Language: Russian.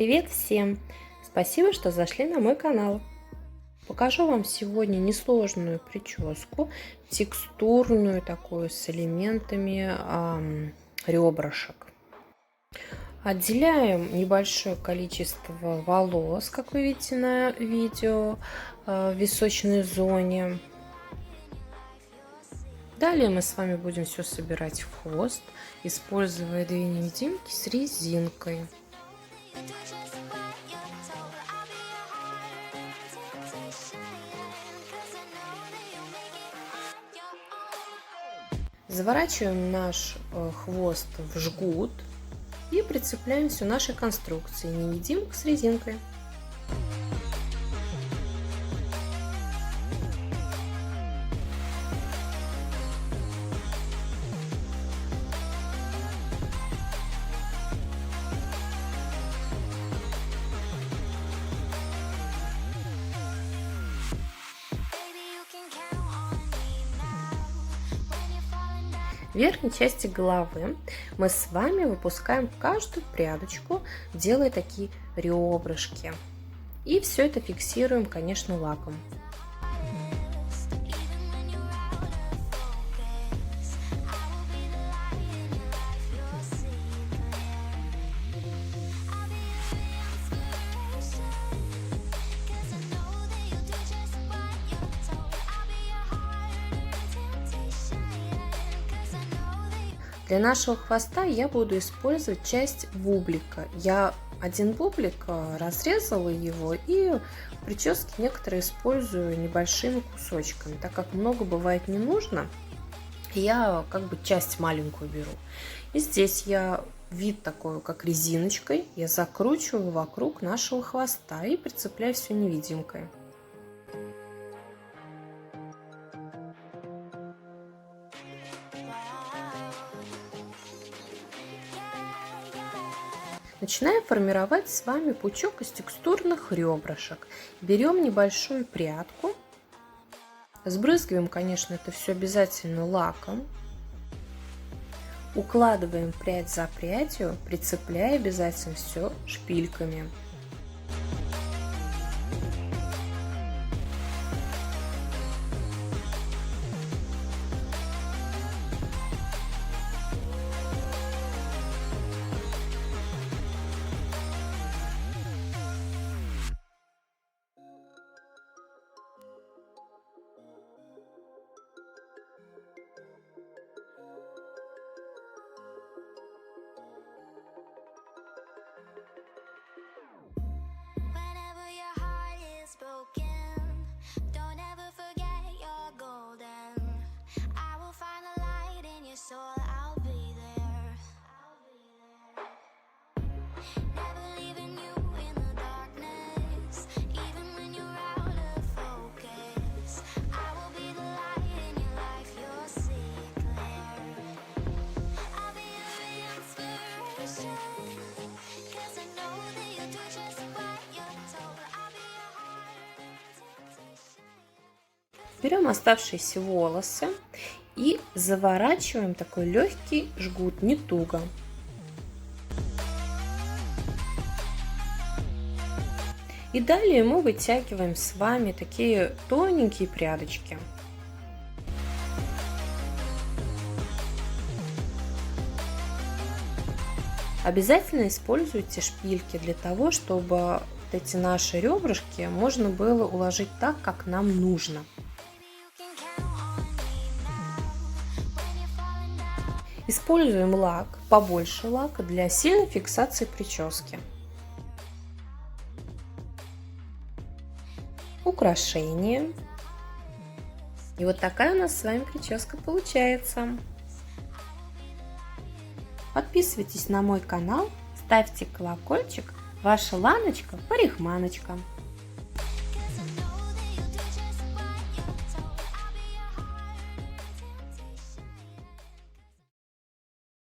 Привет всем! Спасибо, что зашли на мой канал. Покажу вам сегодня несложную прическу, текстурную такую, с элементами ребрышек. Отделяем небольшое количество волос, как вы видите на видео, в височной зоне. Далее мы с вами будем все собирать в хвост, используя две невидимки с резинкой. Заворачиваем наш хвост в жгут и прицепляем все нашей конструкции невидимок с резинкой. В верхней части головы мы с вами выпускаем каждую прядочку, делая такие ребрышки. И все это фиксируем, конечно, лаком. Для нашего хвоста я буду использовать часть бублика. Я один бублик разрезала его и в прическе некоторые использую небольшими кусочками. Так как много бывает не нужно, я как бы часть маленькую беру. И здесь я вид такой, как резиночкой, я закручиваю вокруг нашего хвоста и прицепляю все невидимкой. Начинаем формировать с вами пучок из текстурных ребрышек. Берем небольшую прядку, сбрызгиваем, конечно, это все обязательно лаком, укладываем прядь за прядью, прицепляя обязательно все шпильками. Берем оставшиеся волосы и заворачиваем такой легкий жгут, не туго. И далее мы вытягиваем с вами такие тоненькие прядочки. Обязательно используйте шпильки для того, чтобы вот эти наши ребрышки можно было уложить так, как нам нужно. Используем лак, побольше лака для сильной фиксации прически. Украшения. И вот такая у нас с вами прическа получается. Подписывайтесь на мой канал, ставьте колокольчик. Ваша Ланочка-парикманочка.